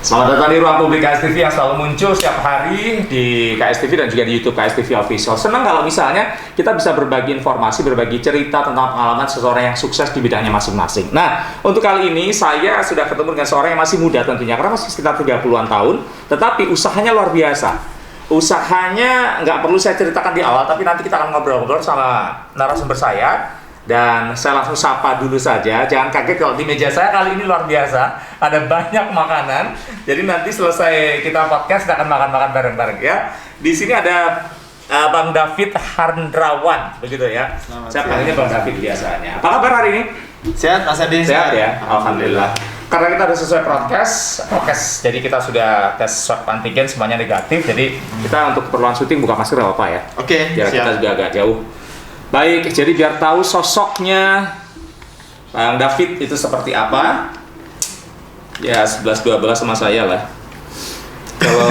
Selamat datang di ruang publik KSTV yang selalu muncul setiap hari di KSTV dan juga di YouTube KSTV Official. Senang kalau misalnya kita bisa berbagi informasi, berbagi cerita tentang pengalaman seseorang yang sukses di bidangnya masing-masing. Nah, untuk kali ini saya sudah ketemu dengan seorang yang masih muda tentunya, karena masih sekitar 30-an tahun, tetapi usahanya luar biasa. Usahanya nggak perlu saya ceritakan di awal, tapi nanti kita akan ngobrol-ngobrol sama narasumber saya. Dan saya langsung sapa dulu saja, jangan kaget kalau di meja saya kali ini luar biasa, ada banyak makanan. Jadi nanti selesai kita podcast kita akan makan-makan bareng-bareng ya. Di sini ada Bang David Harndrawan, begitu ya. Saya panggilnya Bang David biasanya. Apa kabar hari ini? Sehat Mas Adi? Sehat ya, Alhamdulillah. Karena kita sudah sesuai prokes, jadi kita sudah tes swab antigen semuanya negatif. Jadi kita untuk keperluan syuting buka masker nggak apa-apa ya. Oke, Jarak siap. kita juga agak jauh. Baik, jadi biar tahu sosoknya Bang David itu seperti apa, ya 11-12 sama saya lah. Kalau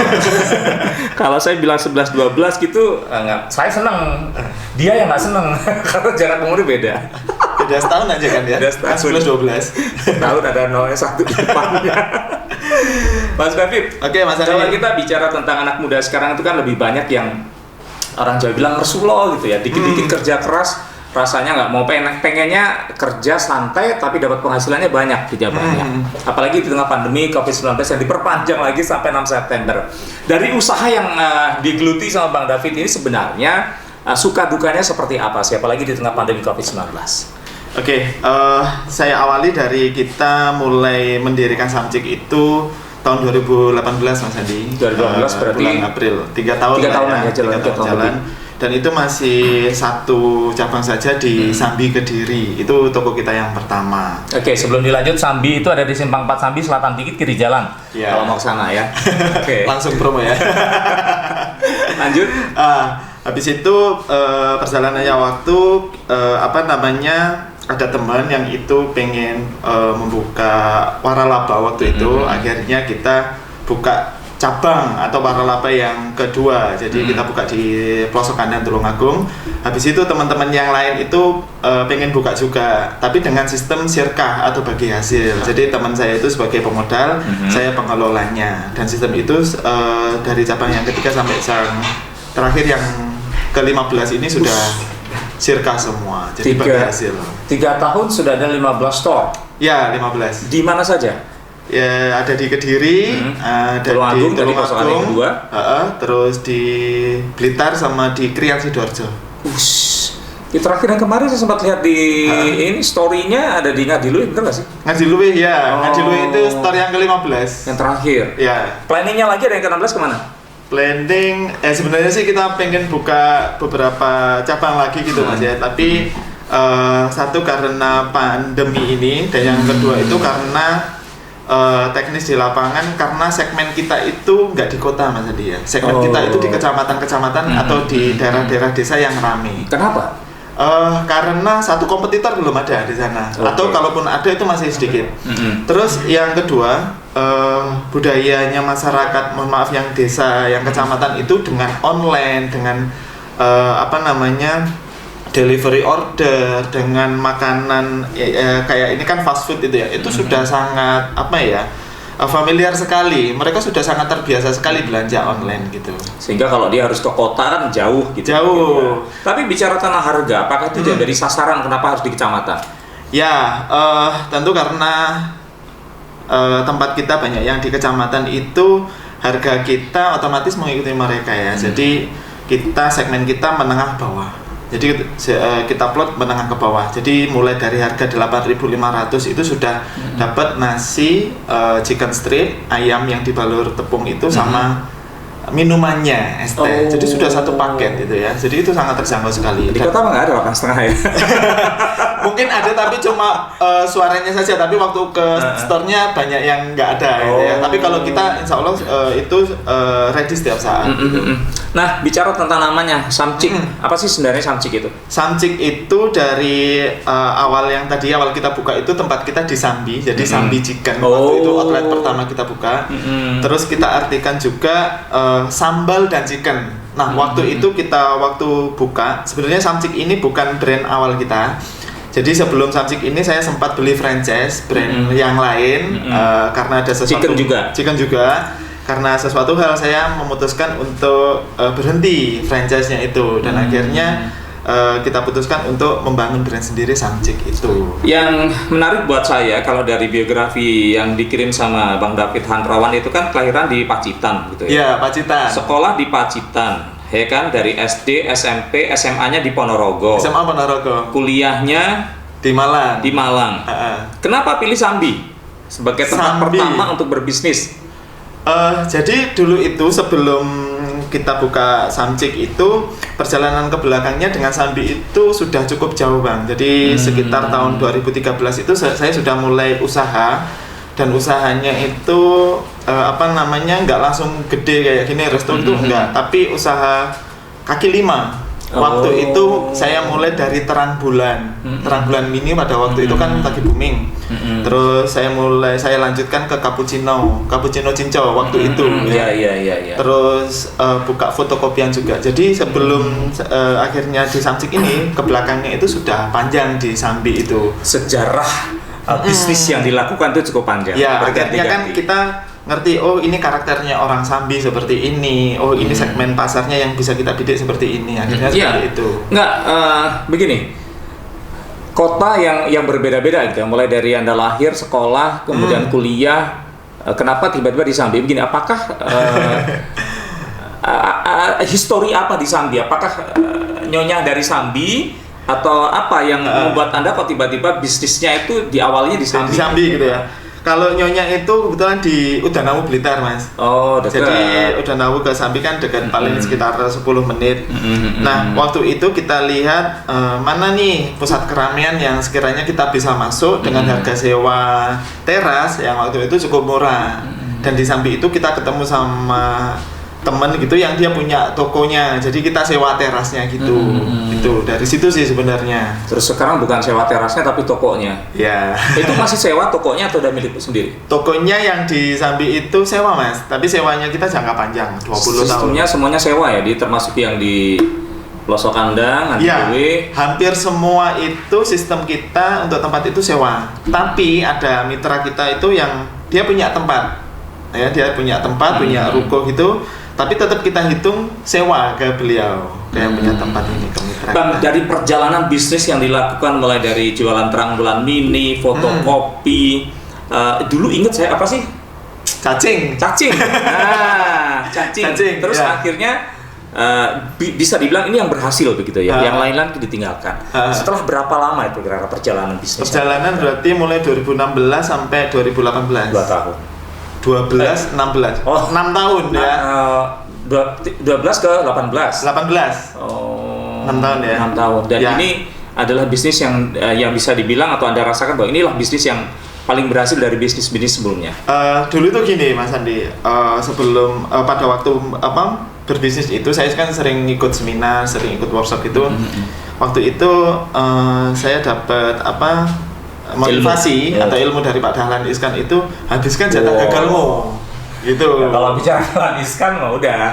kalau saya bilang 11-12 gitu, enggak, saya seneng. Dia yang nggak seneng karena jarak umurnya beda. Beda setahun aja kan ya? Beda setahun. 11-12 Tahun ada 0-1 di depannya. Mas David, Oke, Mas Adi. kalau kita bicara tentang anak muda sekarang itu kan lebih banyak yang orang Jawa bilang ngersulo gitu ya, dikit-dikit kerja keras, rasanya nggak mau pengennya kerja santai tapi dapat penghasilannya banyak, banyak. Apalagi di tengah pandemi COVID-19 yang diperpanjang lagi sampai 6 September. Dari usaha yang digeluti sama Bang David ini sebenarnya suka dukanya seperti apa sih, apalagi di tengah pandemi COVID-19? Oke, saya awali dari kita mulai mendirikan Samcik itu tahun 2018 Mas Adi. 2018 berarti bulan April, 3 tahun 3 tahun ya, tiga tahun jalan. Dan itu masih satu cabang saja di Sambi Kediri. Itu toko kita yang pertama. Oke, sebelum dilanjut, Sambi itu ada di Simpang 4 Sambi, selatan dikit kiri jalan. Ya. Kalau mau ke sana ya. Oke. Langsung promo ya. Lanjut. Habis itu perjalanannya waktu ada teman yang itu pengen membuka waralaba waktu itu. Akhirnya kita buka cabang atau waralaba yang kedua. Jadi kita buka di pelosok kanan Tulungagung. Habis itu teman-teman yang lain itu pengen buka juga, tapi dengan sistem sirkah atau bagi hasil. Jadi teman saya itu sebagai pemodal, saya pengelolanya. Dan sistem itu dari cabang yang ketiga sampai yang terakhir yang ke-15 ini sudah sirkah semua. Jadi bagi hasil. 3 tahun sudah ada 15 store. Ya, 15. Di mana saja? Ya, ada di Kediri, ada Tulungagung, di Tulungagung, kedua. terus di Blitar sama di Krian Sidoarjo. Di terakhir yang kemarin saya sempat lihat di ini story-nya ada di Ngadiluih, bener nggak sih? Ngadiluih ya, Ngadiluih itu store yang ke-15. Yang terakhir. Ya. Planningnya lagi ada yang ke-16 kemana? Planning, sebenarnya sih kita pengen buka beberapa cabang lagi gitu Mas ya, tapi satu karena pandemi ini, dan yang kedua itu karena teknis di lapangan, karena segmen kita itu nggak di kota Mas Adi ya. Segmen kita itu di kecamatan-kecamatan atau di daerah-daerah desa yang ramai. Kenapa? Karena satu kompetitor belum ada di sana, atau kalaupun ada itu masih sedikit. Terus yang kedua, budayanya masyarakat, mohon maaf, yang desa, yang kecamatan itu dengan online, dengan delivery order, dengan makanan kayak ini kan fast food itu ya, itu sudah sangat familiar sekali. Mereka sudah sangat terbiasa sekali belanja online gitu. Sehingga kalau dia harus ke kota kan jauh gitu. Jauh. Tapi bicara tentang harga, apakah itu jadi sasaran kenapa harus di kecamatan? Ya, tentu karena tempat kita banyak yang di kecamatan itu, harga kita otomatis mengikuti mereka ya. Jadi segmen kita menengah bawah. Jadi kita plot menengah ke bawah. Jadi mulai dari harga 8.500 itu sudah dapat nasi, chicken strip, ayam yang dibalur tepung itu sama minumannya es teh. Jadi sudah satu paket itu ya. Jadi itu sangat terjangkau sekali. Di kota nggak ada 8,5 ya? Mungkin ada tapi cuma suaranya saja. Tapi waktu ke store-nya banyak yang nggak ada gitu ya. Tapi kalau kita insya Allah itu ready setiap saat. Nah, bicara tentang namanya Samcik, apa sih sebenarnya Samcik itu? Samcik itu dari awal kita buka itu tempat kita di Sambi, jadi Sambi Chicken. Waktu itu outlet pertama kita buka. Terus kita artikan juga sambal dan chicken. Nah, waktu itu waktu buka, sebenarnya Samcik ini bukan brand awal kita. Jadi sebelum Samsik ini saya sempat beli franchise brand yang lain karena ada sesuatu Chicken juga karena sesuatu hal saya memutuskan untuk berhenti franchise-nya itu dan akhirnya kita putuskan untuk membangun brand sendiri Samsik itu. Yang menarik buat saya kalau dari biografi yang dikirim sama Bang David Handrawan itu kan kelahiran di Pacitan gitu ya. Iya, Pacitan. Sekolah di Pacitan. Ya kan, dari SD, SMP, SMA-nya di Ponorogo. SMA Ponorogo. Kuliahnya di Malang. Di Malang. Kenapa pilih Sambi sebagai tempat pertama untuk berbisnis? Jadi dulu itu sebelum kita buka Samsik itu perjalanan ke belakangnya dengan Sambi itu sudah cukup jauh Bang. Jadi sekitar tahun 2013 itu saya sudah mulai usaha. Dan usahanya itu nggak langsung gede kayak gini resto itu enggak, tapi usaha kaki lima. Waktu itu saya mulai dari terang bulan mini pada waktu itu kan lagi booming. Terus saya lanjutkan ke cappuccino cinco waktu itu. Iya. Terus buka fotokopian juga. Jadi sebelum akhirnya di Samsik ini ke belakangnya itu sudah panjang di Sambi itu. Sejarah bisnis yang dilakukan itu cukup panjang. Ya, akhirnya kan kita ngerti, oh ini karakternya orang Sambi seperti ini, oh ini segmen pasarnya yang bisa kita bidik seperti ini. Akhirnya seperti itu. Begini, kota yang berbeda-beda gitu, mulai dari Anda lahir, sekolah, kemudian kuliah, kenapa tiba-tiba di Sambi? Begini, apakah histori apa di Sambi? Apakah nyonya dari Sambi? Atau apa yang membuat Anda kok tiba-tiba bisnisnya itu diawalnya di Sambi? Di Sambi gitu ya. Kalau nyonya itu kebetulan di Udanawu Blitar Mas. Oh, dekat. Jadi Udanawu ke Sambi kan dekat, paling sekitar 10 menit. Nah, waktu itu kita lihat mana nih pusat keramaian yang sekiranya kita bisa masuk dengan harga sewa teras yang waktu itu cukup murah. Dan di Sambi itu kita ketemu sama temen gitu yang dia punya tokonya, jadi kita sewa terasnya gitu. Gitu. Dari situ sih sebenarnya. Terus sekarang bukan sewa terasnya tapi tokonya. Ya. Itu masih sewa tokonya atau udah milik sendiri? Tokonya yang di Sambi itu sewa Mas, tapi sewanya kita jangka panjang 20 tahun. Sistemnya semuanya sewa ya, termasuk yang di pelosok kandang, ya, hampir semua itu sistem kita untuk tempat itu sewa. Tapi ada mitra kita itu yang dia punya tempat. Ya, dia punya tempat, punya ruko gitu. Tapi tetap kita hitung sewa ke beliau yang punya tempat ini, ke mitra. Bang, dari perjalanan bisnis yang dilakukan mulai dari jualan terang bulan mini, fotokopi, dulu inget saya apa sih? Cacing. Nah, cacing. Terus akhirnya bisa dibilang ini yang berhasil begitu ya. Yang lain-lain ditinggalkan. Setelah berapa lama itu kira-kira perjalanan bisnis? Perjalanan berarti mulai 2016 sampai 2018. 2 tahun. 12, 16. Oh, 6 tahun ya. 12 ke 18. 18. Oh. 6 tahun ya. 6 tahun. Dan ya, ini adalah bisnis yang bisa dibilang atau Anda rasakan bahwa inilah bisnis yang paling berhasil dari bisnis-bisnis sebelumnya. Dulu tuh gini Mas Andi, sebelum pada waktu berbisnis itu saya kan sering ikut seminar, sering ikut workshop itu. Waktu itu saya dapat motivasi atau ilmu dari Pak Dahlan Iskan itu, habiskan jatah gagalmu gitu. Kalau bicara Dahlan Iskan mah udah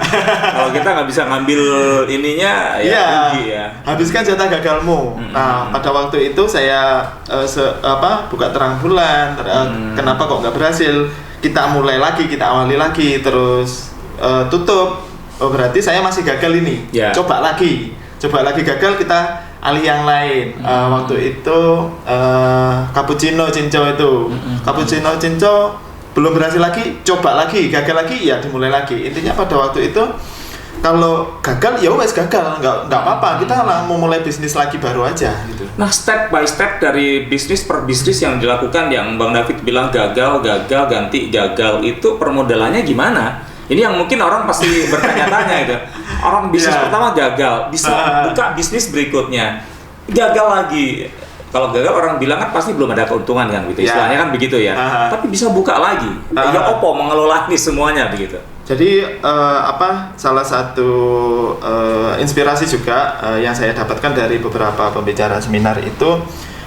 kalau kita nggak bisa ngambil ininya rugi ya. Habiskan jatah gagalmu. Nah, pada waktu itu saya buka terang bulan, kenapa kok nggak berhasil, kita mulai lagi, kita awali lagi, terus tutup. Oh, berarti saya masih gagal ini. Coba lagi gagal, kita alih yang lain. Waktu itu cappuccino cinco itu. Cappuccino cinco belum berhasil lagi, coba lagi, gagal lagi, ya dimulai lagi. Intinya pada waktu itu kalau gagal ya wes gagal, nggak apa-apa, kita mau mulai bisnis lagi baru aja gitu. Nah, step by step dari bisnis per bisnis yang dilakukan, yang Bang David bilang gagal ganti gagal, itu permodalannya gimana? Ini yang mungkin orang pasti bertanya-tanya itu. Orang bisnis pertama gagal, bisa buka bisnis berikutnya, gagal lagi. Kalau gagal orang bilang kan pasti belum ada keuntungan kan, gitu. Istilahnya kan begitu ya. Tapi bisa buka lagi. Ya opo mengelola ini semuanya begitu. Jadi salah satu inspirasi juga yang saya dapatkan dari beberapa pembicara seminar itu,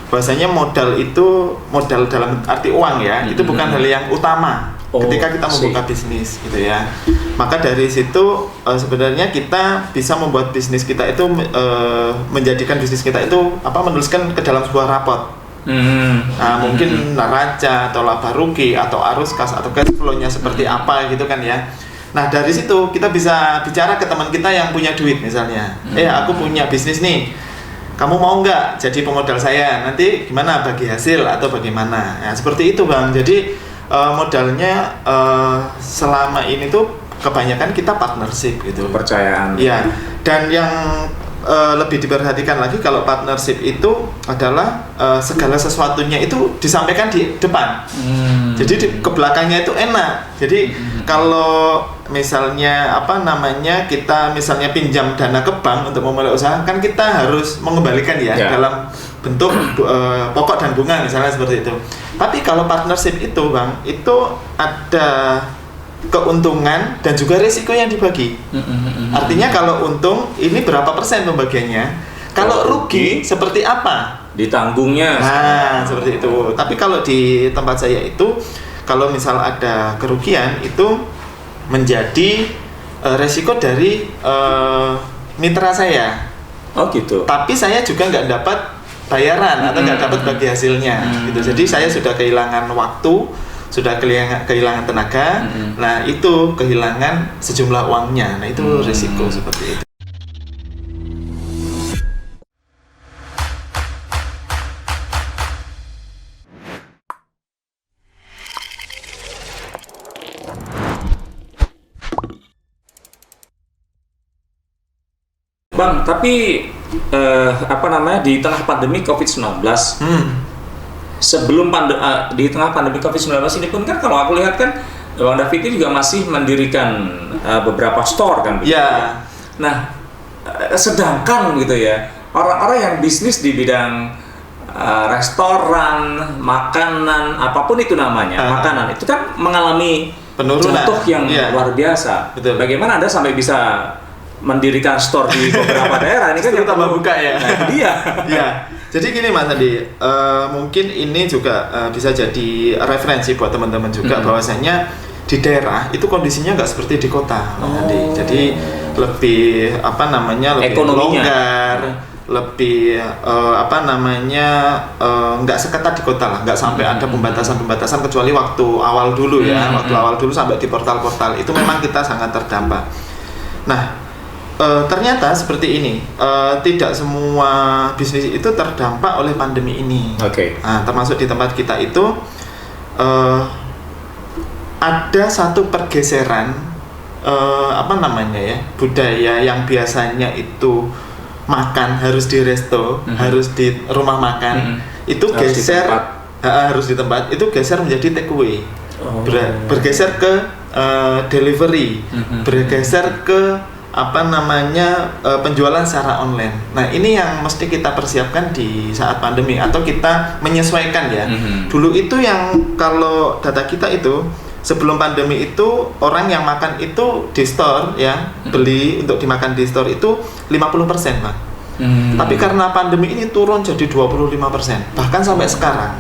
bahwasanya modal dalam arti uang ya, itu bukan hal yang utama. ketika kita membuka bisnis gitu ya. Maka dari situ sebenarnya kita bisa membuat bisnis kita itu menjadikan bisnis kita itu menuliskan ke dalam sebuah rapot. Mungkin neraca atau laba rugi atau arus kas atau cash flow-nya seperti apa gitu kan ya. Nah dari situ kita bisa bicara ke teman kita yang punya duit misalnya, aku punya bisnis nih, kamu mau nggak jadi pemodal saya? Nanti gimana bagi hasil atau bagaimana? Nah seperti itu Bang. Jadi modalnya selama ini tuh kebanyakan kita partnership gitu. Kepercayaan. Iya. Dan yang lebih diperhatikan lagi kalau partnership itu adalah segala sesuatunya itu disampaikan di depan. Jadi ke belakangnya itu enak. Jadi kalau misalnya kita misalnya pinjam dana ke bank untuk memulai usaha, kan kita harus mengembalikan dalam bentuk pokok dan bunga misalnya seperti itu. Tapi kalau partnership itu Bang, itu ada keuntungan dan juga risiko yang dibagi. Artinya kalau untung ini berapa persen pembagiannya, kalau rugi seperti apa ditanggungnya. Nah seperti itu. Tapi kalau di tempat saya itu kalau misal ada kerugian itu menjadi resiko dari mitra saya. Oh gitu. Tapi saya juga nggak dapat bayaran atau nggak dapat bagi hasilnya gitu. Jadi saya sudah kehilangan waktu, sudah kehilangan tenaga. Nah itu kehilangan sejumlah uangnya. Nah itu risiko seperti itu. Bang, tapi di tengah pandemi COVID-19, sebelum di tengah pandemi COVID-19 ini pun kan kalau aku lihat kan Bang David ini juga masih mendirikan beberapa store kan begitu. Ya. Nah, sedangkan gitu ya, orang-orang yang bisnis di bidang restoran, makanan, apapun itu namanya, makanan itu kan mengalami penurunan jatuh yang luar biasa. Betul. Bagaimana Anda sampai bisa mendirikan store di beberapa daerah? Ini kan yang tambah buka ya. Nah, dia. Ya. Jadi gini Mas Andi, mungkin ini juga bisa jadi referensi buat teman-teman juga bahwasanya di daerah itu kondisinya nggak seperti di kota, Mas Andi. Jadi lebih lebih longgar, lebih nggak seketat di kota lah, nggak sampai ada pembatasan kecuali waktu awal dulu ya, waktu awal dulu sampai di portal-portal itu memang kita sangat terdampak. Nah ternyata seperti ini, tidak semua bisnis itu terdampak oleh pandemi ini. Nah, termasuk di tempat kita itu ada satu pergeseran budaya yang biasanya itu makan harus di resto, harus di rumah makan, itu geser harus di tempat, itu geser menjadi take away. Bergeser ke delivery, bergeser ke penjualan secara online. Nah ini yang mesti kita persiapkan di saat pandemi atau kita menyesuaikan ya. Dulu itu yang kalau data kita itu sebelum pandemi itu orang yang makan itu di store ya, beli untuk dimakan di store itu 50% Pak. Tapi karena pandemi ini turun jadi 25%, bahkan sampai sekarang.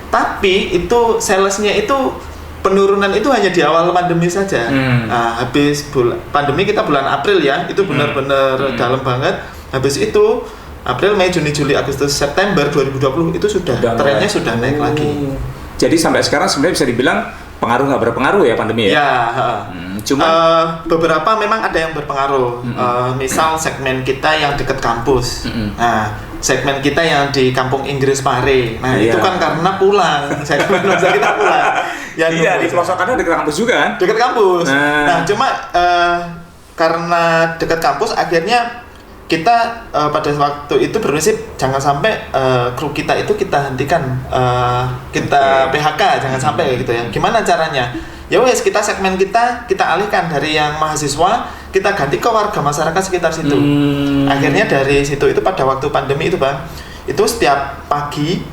Tapi itu salesnya itu penurunan itu hanya di awal pandemi saja. Nah, habis pandemi kita bulan April ya, itu benar-benar dalam banget. Habis itu April, Mei, Juni, Juli, Agustus, September 2020 itu sudah trennya sudah naik lagi. Jadi sampai sekarang sebenarnya bisa dibilang pengaruh nggak berpengaruh ya pandemi ya? Ya, cuma beberapa memang ada yang berpengaruh. Misal segmen kita yang dekat kampus. Nah, segmen kita yang di Kampung Inggris Pare. Nah, itu kan karena pulang. Segmen kita pulang. Iya, di pelosokannya dekat kampus juga kan? Dekat kampus. Nah, cuma karena dekat kampus akhirnya kita pada waktu itu berprinsip jangan sampai kru kita itu kita hentikan, kita PHK, jangan sampai gitu ya. Gimana caranya? Ya wes, kita segmen kita alihkan dari yang mahasiswa, kita ganti ke warga masyarakat sekitar situ. Akhirnya dari situ itu pada waktu pandemi itu Bang, itu setiap pagi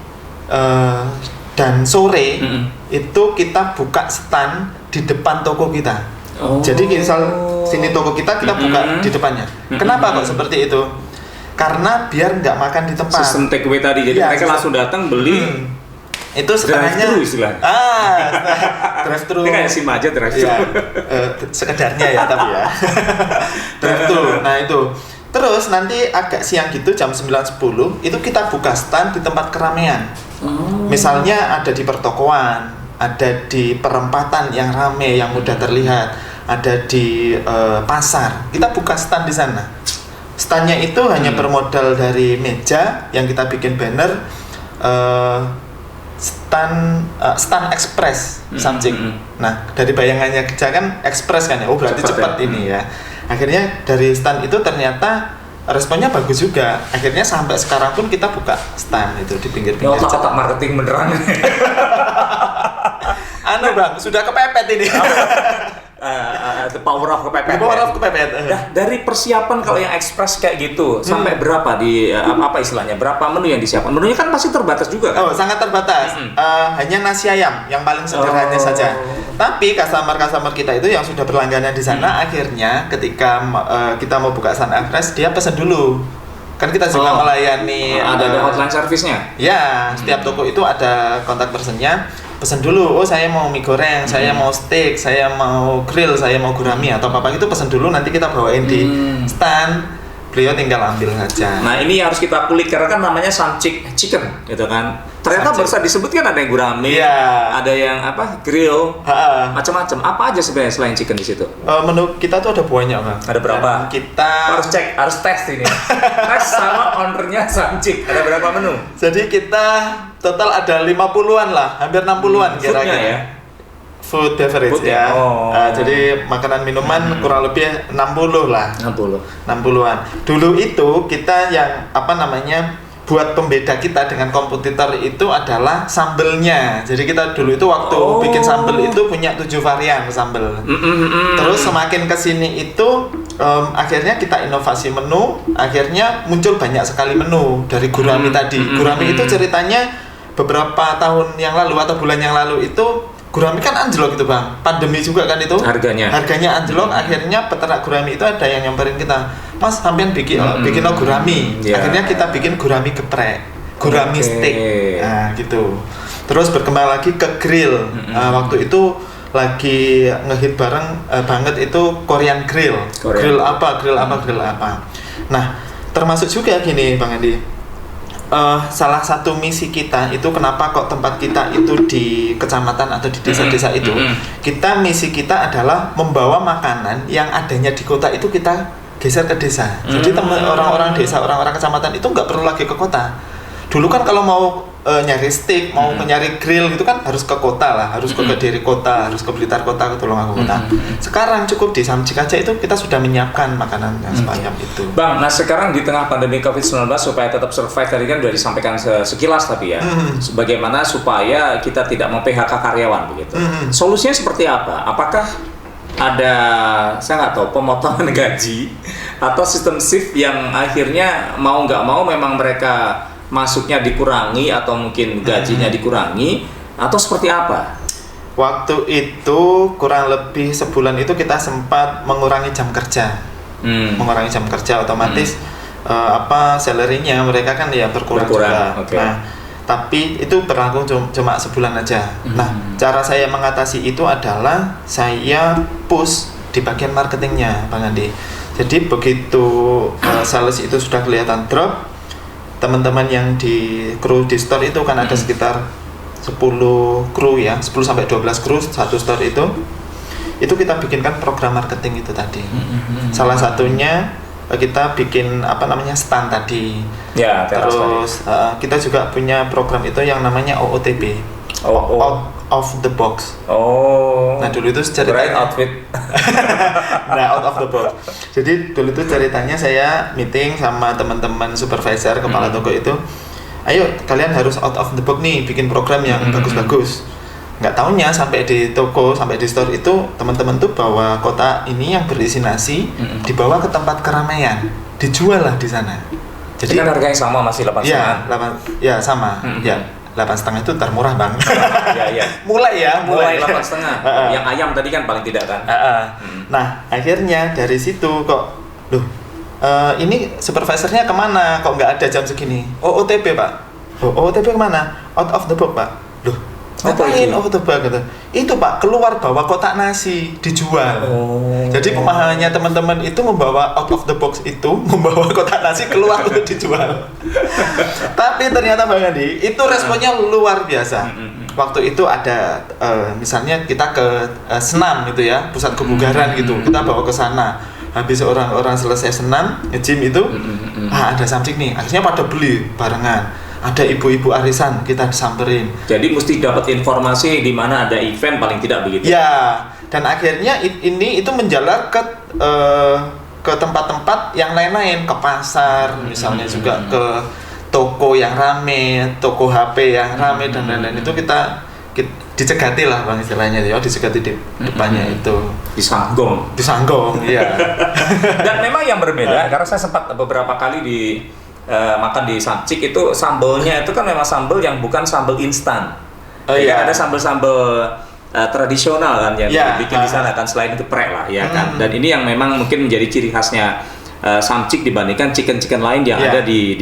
dan sore itu kita buka stand di depan toko kita. Jadi misal sini toko kita buka di depannya. Kenapa kok seperti itu? Karena biar nggak makan di tempat. Sistem take away tadi, jadi mereka langsung datang beli Itu setengahnya Drive-thru istilahnya. Drive-thru. Ini kayak SIM aja drive-thru. Ya, sekedarnya ya tapi ya. Drive-thru. Nah itu. Terus nanti agak siang gitu jam 9.10 itu kita buka stand di tempat keramaian. Misalnya ada di pertokoan, ada di perempatan yang rame, yang mudah terlihat, ada di pasar. Kita buka stand di sana. Standnya itu hanya bermodal dari meja yang kita bikin banner, stand ekspres Samcik. Nah dari bayangannya kerja kan ekspres kan ya, oh berarti cepat ya. Ini ya. Akhirnya dari stand itu ternyata responnya bagus juga. Akhirnya sampai sekarang pun kita buka stand itu di pinggir-pinggir. Otak marketing beneran. Bang, sudah kepepet ini. The power of kepepet. Nah, dari persiapan kalau yang ekspres kayak gitu sampai berapa di apa istilahnya? Berapa menu yang disiapkan? Menunya kan pasti terbatas juga kan? Oh, sangat terbatas. Hanya nasi ayam yang paling sederhana saja. Tapi customer kita itu yang sudah berlangganan di sana akhirnya ketika kita mau buka stand ekspres dia pesan dulu. Kan kita juga melayani ada hotline service-nya. Ya, setiap toko itu ada kontak personnya. Pesan dulu, oh saya mau mie goreng, saya mau steak, saya mau grill, saya mau gurami atau apa itu pesan dulu, nanti kita bawain di stand, beliau tinggal ambil saja. Nah ini harus kita kulik karena kan namanya Samcik Chicken gitu kan. Ternyata barusan disebutkan ada yang gurami, ada yang apa grill, macam-macam. Apa aja sebenarnya selain chicken di situ? Menu kita tuh ada banyak Bang. Ada berapa? Dan kita harus cek, harus tes ini. Tes sama ownernya Samcik. Ada berapa menu? Jadi kita total ada 50-an lah, hampir 60-an kira-kira. Ya? Food beverage ya. Jadi makanan minuman kurang lebih 60 lah. 60-an. Dulu itu kita yang apa namanya buat pembeda kita dengan kompetitor itu adalah sambelnya. Jadi kita dulu itu waktu bikin sambel itu punya 7 varian sambel. Terus semakin kesini itu akhirnya kita inovasi menu, akhirnya muncul banyak sekali menu dari gurami tadi. Gurami itu ceritanya beberapa tahun yang lalu atau bulan yang lalu itu gurami kan anjlok gitu Bang, pandemi juga kan itu harganya anjlok. Akhirnya peternak gurami itu ada yang nyamperin kita, Mas sampean bikin gurami. Akhirnya kita bikin gurami geprek, gurami steak, nah gitu. Terus berkembang lagi ke grill. Waktu itu lagi ngehit banget itu Korean grill. Grill apa. Nah termasuk juga gini Bang Andi, salah satu misi kita itu kenapa kok tempat kita itu di kecamatan atau di desa-desa itu, misi kita adalah membawa makanan yang adanya di kota itu kita geser ke desa. Jadi orang-orang desa, orang-orang kecamatan itu nggak perlu lagi ke kota. Dulu kan kalau mau nyari steak, mau nyari grill gitu kan harus ke kota lah, harus ke Kediri kota, harus ke Blitar kota, ke Tulungagung kota. Sekarang cukup di Samcik aja itu kita sudah menyiapkan makanan yang sebanyak itu. Bang, nah sekarang di tengah pandemi COVID-19 supaya tetap survive tadi kan sudah disampaikan sekilas tapi ya, bagaimana supaya kita tidak mem-PHK karyawan begitu. Solusinya seperti apa? Apakah ada, saya nggak tahu, pemotongan gaji atau sistem shift yang akhirnya mau nggak mau memang mereka masuknya dikurangi atau mungkin gajinya dikurangi atau seperti apa? Waktu itu kurang lebih sebulan itu kita sempat mengurangi jam kerja. Mengurangi jam kerja otomatis salary-nya mereka kan ya berkurang juga. Nah, tapi itu berlangsung cuma sebulan aja. Nah, cara saya mengatasi itu adalah saya push di bagian marketingnya, Bang Andi. Jadi begitu sales itu sudah kelihatan drop, teman-teman yang di kru di store itu kan ada sekitar 10 kru ya, 10 sampai 12 kru satu store itu kita bikinkan program marketing itu tadi. Salah satunya kita bikin stand tadi. Ya, terus kita juga punya program itu yang namanya OOTB. Out of the box. Nah dulu itu ceritanya outfit. Nah out of the box. Jadi dulu itu ceritanya saya meeting sama teman-teman supervisor kepala toko itu. Ayo kalian harus out of the box nih, bikin program yang bagus-bagus. Nggak taunya sampai di toko, sampai di store itu teman-teman tuh bawa kotak ini yang berisi nasi, dibawa ke tempat keramaian, dijual lah di sana. Jadi kan harganya sama masih 8,5. Ya sama. Ya 8,5 itu termurah Bang. Iya. mulai 8,5. Yang ayam tadi kan paling tidak kan. Nah akhirnya dari situ kok, ini supervisornya kemana? Kok nggak ada jam segini? OOTB Pak. OOTB kemana? Out of the box Pak. Loh, Apa ngapain itu? auto bug gitu? Itu Pak, keluar bawa kotak nasi dijual. Oh. Jadi pemahamannya teman-teman itu membawa out of the box itu, membawa kotak nasi keluar untuk dijual. Tapi ternyata Bang Andi, itu responnya luar biasa. Waktu itu ada misalnya kita ke senam gitu ya, pusat kebugaran gitu, kita bawa ke sana. Habis orang-orang selesai senam, gym itu, ada something nih, akhirnya pada beli barengan. Ada ibu-ibu arisan, kita samperin. Jadi mesti dapat informasi di mana ada event paling tidak begitu. Ya, dan akhirnya itu menjalar ke tempat-tempat yang lain-lain, ke pasar, misalnya juga ke toko yang rame, toko HP yang rame dan lain-lain. Itu kita dicegati lah Bang istilahnya, ya dicegati di depannya itu. Disanggong, iya. Dan memang yang berbeda, karena saya sempat beberapa kali makan di Samcik itu sambelnya itu kan memang sambel yang bukan sambel instan. Iya. Ada sambel-sambel tradisional kan yang dibikin di sana kan, selain itu prek lah ya kan. Dan ini yang memang mungkin menjadi ciri khasnya Samcik dibandingkan chicken lain yang ada di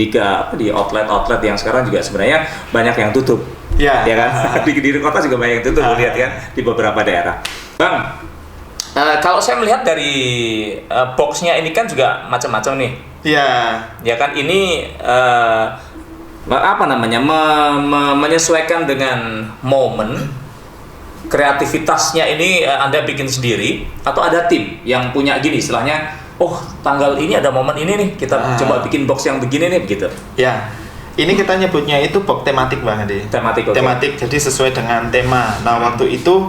outlet yang sekarang juga sebenarnya banyak yang tutup. Ya kan. Di kota juga banyak yang tutup, lihat kan di beberapa daerah. Bang, kalau saya melihat dari boxnya ini kan juga macam-macam nih. Ya kan, ini menyesuaikan dengan momen. Kreativitasnya ini Anda bikin sendiri atau ada tim yang punya gini istilahnya, oh tanggal ini ada momen ini nih, kita coba bikin box yang begini nih begitu. Ya, ini kita nyebutnya itu box tematik Bang Ade. Tematik, okay. Tematik, jadi sesuai dengan tema. Nah waktu itu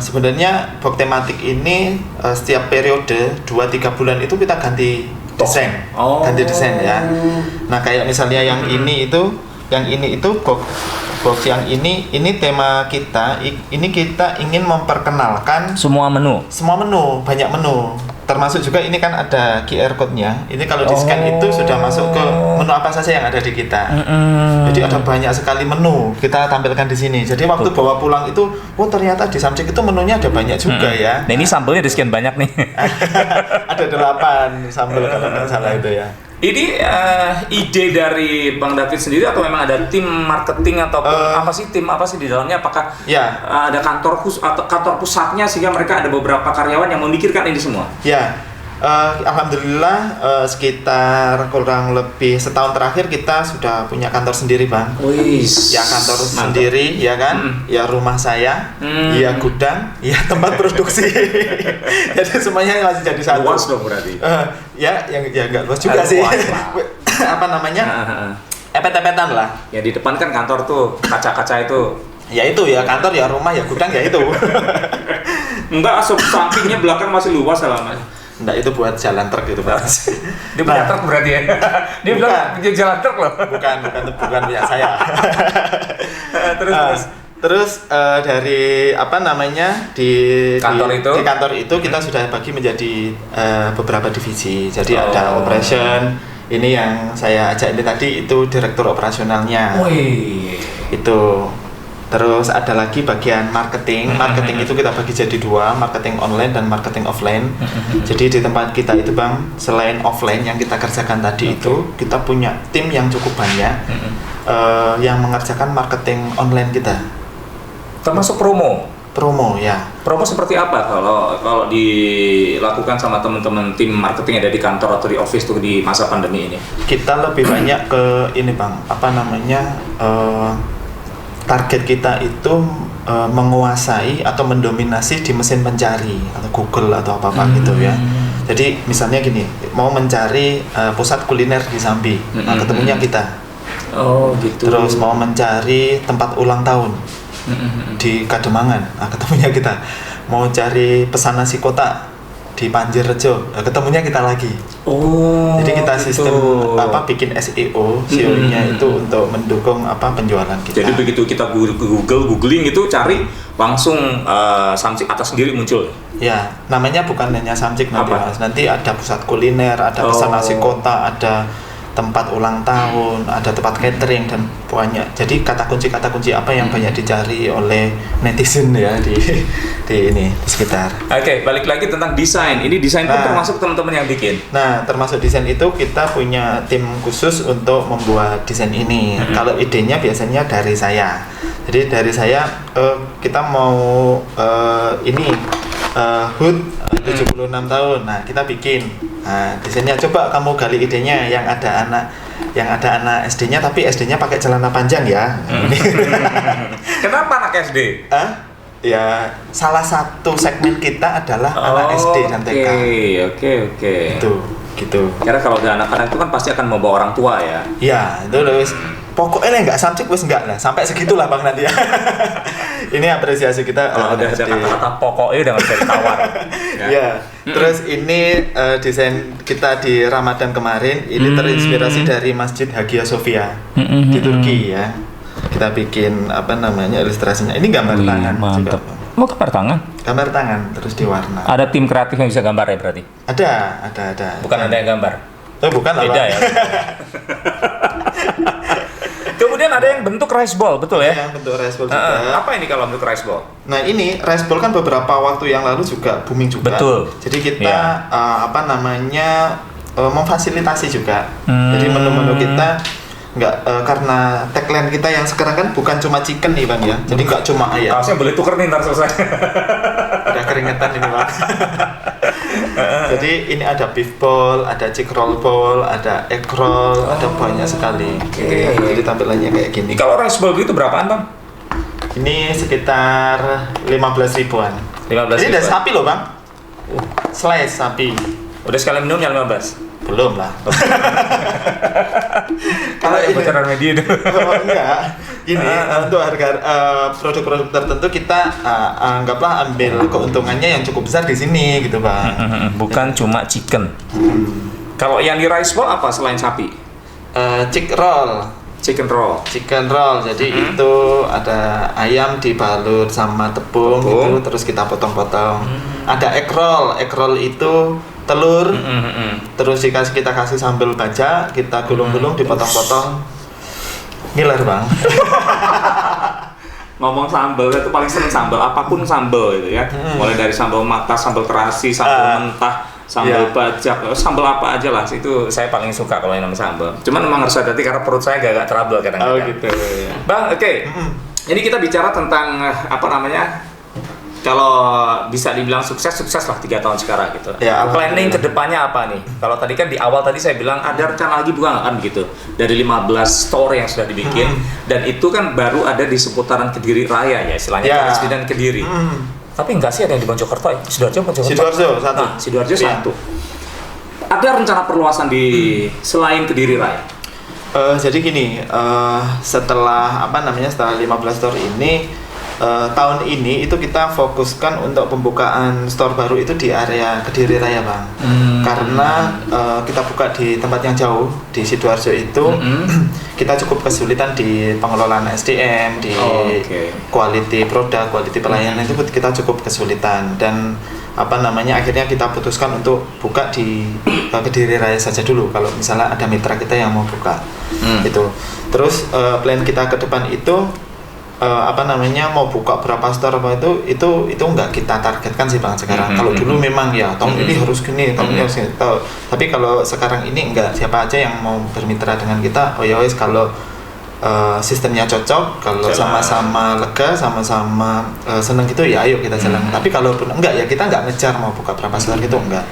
sebenarnya box tematik ini setiap periode 2-3 bulan itu kita ganti desain, ganti desain ya. Nah kayak misalnya yang ini itu box yang ini tema kita. Ini kita ingin memperkenalkan semua menu, banyak menu. Termasuk juga ini kan ada QR code-nya. Ini kalau di-scan itu sudah masuk ke menu apa saja yang ada di kita. Jadi ada banyak sekali menu kita tampilkan di sini. Jadi waktu bawa pulang itu, oh ternyata di Samcik itu menunya ada banyak juga ya. Nah ini sambelnya di-scan banyak nih. Ada 8 sambel kalau nggak salah itu ya. Ini ide dari Bang David sendiri atau memang ada tim marketing ataupun tim apa sih di dalamnya? Apakah ada kantor khusus atau kantor pusatnya sehingga mereka ada beberapa karyawan yang memikirkan ini semua? Ya, alhamdulillah sekitar kurang lebih setahun terakhir kita sudah punya kantor sendiri Bang. Ya kantor sendiri ya kan, ya rumah saya, ya gudang, ya tempat produksi. Jadi semuanya masih jadi satu. Luas dong berarti. Ya nggak luas juga sih. Apa namanya? Epet-epetan lah. Ya di depan kan kantor tuh, kaca-kaca itu. Ya itu ya kantor, ya rumah, ya gudang, ya itu. Enggak, sampingnya belakang masih luas halaman. Enggak, itu buat jalan truk gitu Pak. Dia punya truk berarti ya? Dia bilang jalan truk loh? Bukan punya saya. Terus dari apa namanya di kantor itu kita sudah bagi menjadi beberapa divisi. Jadi ada operation, ini yang saya ajak ini tadi itu direktur operasionalnya. Itu. Terus ada lagi bagian marketing. Marketing itu kita bagi jadi 2, marketing online dan marketing offline. Jadi di tempat kita itu Bang, selain offline yang kita kerjakan tadi itu, kita punya tim yang cukup banyak yang mengerjakan marketing online kita. Termasuk promo ya. Promo seperti apa kalau dilakukan sama teman-teman tim marketing yang ada di kantor atau di office tuh di masa pandemi ini? Kita lebih banyak ke ini Bang, target kita itu menguasai atau mendominasi di mesin pencari atau Google atau apa-apa gitu ya. Jadi misalnya gini, mau mencari pusat kuliner di Sambi, nah ketemunya kita. Gitu. Terus mau mencari tempat ulang tahun di Kademangan, nah ketemunya kita. Mau cari pesan nasi kotak di Panjerjo, ketemunya kita lagi. Jadi kita sistem bikin SEO-nya itu untuk mendukung penjualan kita. Jadi begitu kita googling itu cari langsung Samcik atas sendiri muncul. Ya, namanya bukan hanya Samcik nanti ada pusat kuliner, ada pesan nasi kotak, ada tempat ulang tahun, ada tempat catering dan banyak. Jadi kata kunci apa yang banyak dicari oleh netizen ya di sekitar. Oke, balik lagi tentang desain. Ini desain pun termasuk teman-teman yang bikin. Nah, termasuk desain itu kita punya tim khusus untuk membuat desain ini. Kalau idenya biasanya dari saya. Jadi dari saya kita mau ini HUT 76 tahun. Nah, kita bikin. Nah, desainnya coba kamu gali idenya yang ada anak SD-nya tapi SD-nya pakai celana panjang ya. Kenapa anak SD? Ya, salah satu segmen kita adalah anak SD dan TK. Oke. Gitu. Karena kalau udah anak-anak itu kan pasti akan membawa orang tua ya. Ya, itu wis. Pokoknya nggak samcik wis enggak lah. Sampai segitulah Bang Nadia. Ini apresiasi kita. Kalau udah ada kata-kata pokoknya udah nggak bisa ditawar. Ya. Terus ini desain kita di Ramadan kemarin ini terinspirasi dari Masjid Hagia Sophia di Turki ya. Kita bikin ilustrasinya. Ini gambar tangan. Mantap. Mau gambar tangan? Gambar tangan terus diwarna. Ada tim kreatif yang bisa gambar ya berarti? Ada. Bukan ada yang gambar? Bukan lah. Beda ya. Kemudian ada yang bentuk rice ball, betul ya? Yang bentuk rice ball juga. Apa ini kalau bentuk rice ball? Nah ini rice ball kan beberapa waktu yang lalu juga booming juga. Betul. Jadi kita memfasilitasi juga. Jadi menu-menu kita nggak karena tagline kita yang sekarang kan bukan cuma chicken nih Bang ya. Jadi nggak cuma ayam. Kaosnya boleh tuker nih ntar selesai. Udah keringetan ini Bang. Jadi ini ada beef ball, ada chicken roll ball, ada egg roll, ada banyak sekali. Jadi tampilannya kayak gini. Kalau rice ball itu berapaan Bang? Ini sekitar 15 ribuan. 15 Ini ribuan. dari sapi loh Bang. Slice sapi. Udah sekali minumnya 15? Belum lah. Kalau ini bocoran media itu. Enggak. Gini, untuk harga produk-produk tertentu kita anggaplah ambil keuntungannya yang cukup besar di sini gitu, Bang. Bukan cuma chicken. Kalau yang di rice ball apa selain sapi? Chicken roll. Chicken roll. Chicken roll. Jadi itu ada ayam dibalut sama tepung gitu, terus kita potong-potong. Ada egg roll. Egg roll itu telur, terus kita kasih sambal baja, kita gulung-gulung, dipotong-potong, ngiler Bang. Ngomong sambal itu paling sering sambal, apapun sambal itu ya, mulai dari sambal mata, sambal terasi, sambal mentah, sambal bajak, sambal apa aja lah, itu saya paling suka kalau yang namanya sambal. Cuman memang harus hati-hati karena perut saya agak trouble kadang-kadang. Oh gitu. Ya. Bang, oke. Ini kita bicara tentang kalau bisa dibilang sukses lah 3 tahun sekarang gitu. Ya, planning kedepannya apa nih? Kalau tadi kan di awal tadi saya bilang ada rencana lagi bukan kan begitu? Dari 15 store yang sudah dibikin dan itu kan baru ada di seputaran Kediri Raya ya istilahnya Kediri dan Kediri. Tapi enggak sih ada yang di Mojokerto ya? Sidoarjo satu. Nah, Sidoarjo satu. Ada rencana perluasan di selain Kediri Raya? Jadi gini, setelah setelah 15 store ini tahun ini itu kita fokuskan untuk pembukaan store baru itu di area Kediri Raya Bang. Karena kita buka di tempat yang jauh di Sidoarjo itu kita cukup kesulitan di pengelolaan SDM, di quality produk, quality pelayanan itu kita cukup kesulitan dan akhirnya kita putuskan untuk buka di Kediri Raya saja dulu kalau misalnya ada mitra kita yang mau buka itu. Terus plan kita ke depan itu mau buka berapa store itu nggak kita targetkan sih Bang sekarang. Kalau dulu memang ya tahun ini harus gini, tahun ini harus gini. Tapi kalau sekarang ini enggak, siapa aja yang mau bermitra dengan kita, kalau sistemnya cocok, kalau sama-sama lega, sama-sama seneng gitu ya ayo kita jalan. Tapi kalaupun enggak ya kita nggak ngejar mau buka berapa store gitu enggak.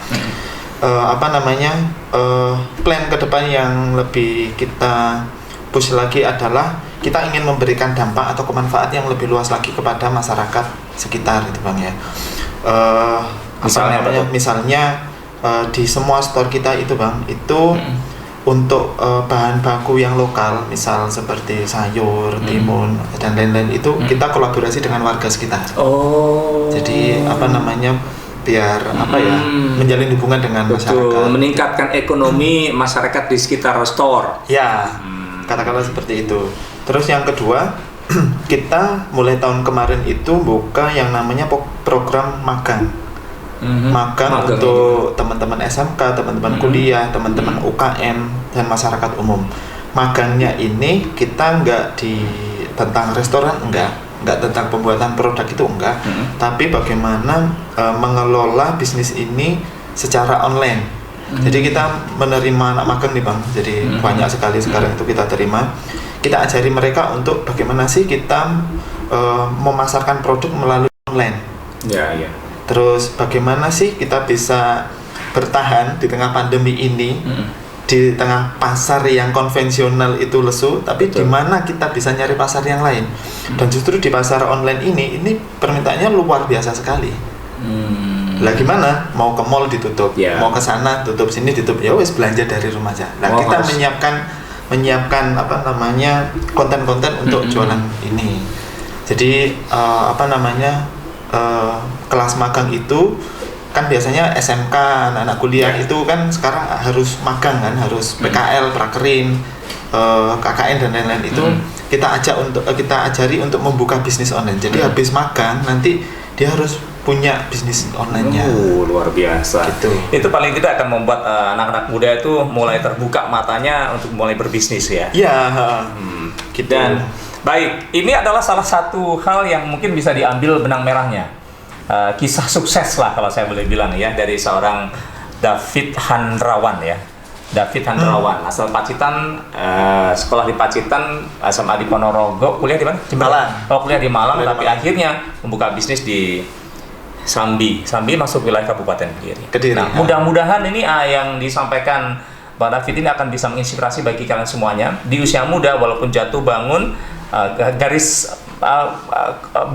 Plan ke depan yang lebih kita push lagi adalah kita ingin memberikan dampak atau kemanfaat yang lebih luas lagi kepada masyarakat sekitar gitu Bang ya. Misalnya di semua store kita itu Bang itu untuk bahan baku yang lokal, misal seperti sayur, timun dan lain-lain itu kita kolaborasi dengan warga sekitar. Jadi biar menjalin hubungan dengan masyarakat. Meningkatkan ekonomi masyarakat di sekitar store. Ya, katakanlah seperti itu. Terus yang kedua, kita mulai tahun kemarin itu buka yang namanya program magang. Magang untuk teman-teman SMK, teman-teman kuliah, teman-teman UKM dan masyarakat umum. Magangnya ini kita tentang restoran enggak tentang pembuatan produk itu enggak, tapi bagaimana mengelola bisnis ini secara online. Jadi kita menerima anak magang nih Bang. Jadi banyak sekali sekarang itu kita terima. kita ajari mereka untuk bagaimana sih kita memasarkan produk melalui online. Ya, ya. Terus bagaimana sih kita bisa bertahan di tengah pandemi ini, di tengah pasar yang konvensional itu lesu, tapi di mana kita bisa nyari pasar yang lain. Dan justru di pasar online ini permintaannya luar biasa sekali. Lah gimana? Mau ke mall ditutup, mau ke sana tutup, sini ditutup, ya wes belanja dari rumah aja. Nah, kita menyiapkan apa namanya konten-konten untuk jualan ini. Jadi kelas magang itu kan biasanya SMK, anak-anak kuliah itu kan sekarang harus magang kan, harus PKL, prakerin, KKN dan lain-lain itu kita ajari untuk membuka bisnis online. Jadi habis magang nanti dia harus punya bisnis online-nya. Luar biasa. Gitu. Itu paling tidak akan membuat anak-anak muda itu mulai terbuka matanya untuk mulai berbisnis ya. Iya. Gitu. Dan baik, ini adalah salah satu hal yang mungkin bisa diambil benang merahnya. Kisah sukses lah kalau saya boleh bilang ya, dari seorang David Handrawan ya. David Handrawan, asal Pacitan, sekolah di Pacitan, SMA di Ponorogo, kuliah di mana? Malang. Oh, kuliah di Malang, tapi Malang. akhirnya membuka bisnis di Sambi. Sambi masuk wilayah Kabupaten Kediri. Nah, mudah-mudahan ini yang disampaikan Bang David ini akan bisa menginspirasi bagi kalian semuanya di usia muda, walaupun jatuh bangun. Garis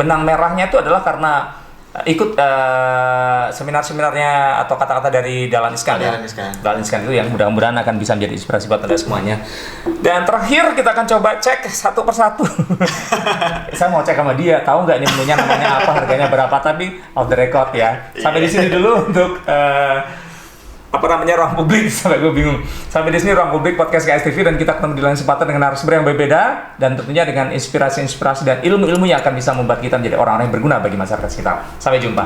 benang merahnya itu adalah karena ikut seminar-seminarnya atau kata-kata dari Dahlan Iskan ya. Dahlan Iskan itu yang mudah-mudahan akan bisa menjadi inspirasi buat Anda semuanya. Dan terakhir kita akan coba cek satu persatu. Saya mau cek sama dia, tahu nggak ini menunya namanya apa, harganya berapa, tapi off the record ya. Sampai di sini dulu untuk ruang publik, sampai gue bingung. Sampai di sini ruang publik podcast KSTV, dan kita ketemu di lain kesempatan dengan narasumber yang berbeda dan tentunya dengan inspirasi-inspirasi dan ilmu-ilmu yang akan bisa membuat kita menjadi orang-orang yang berguna bagi masyarakat sekitar. Sampai jumpa.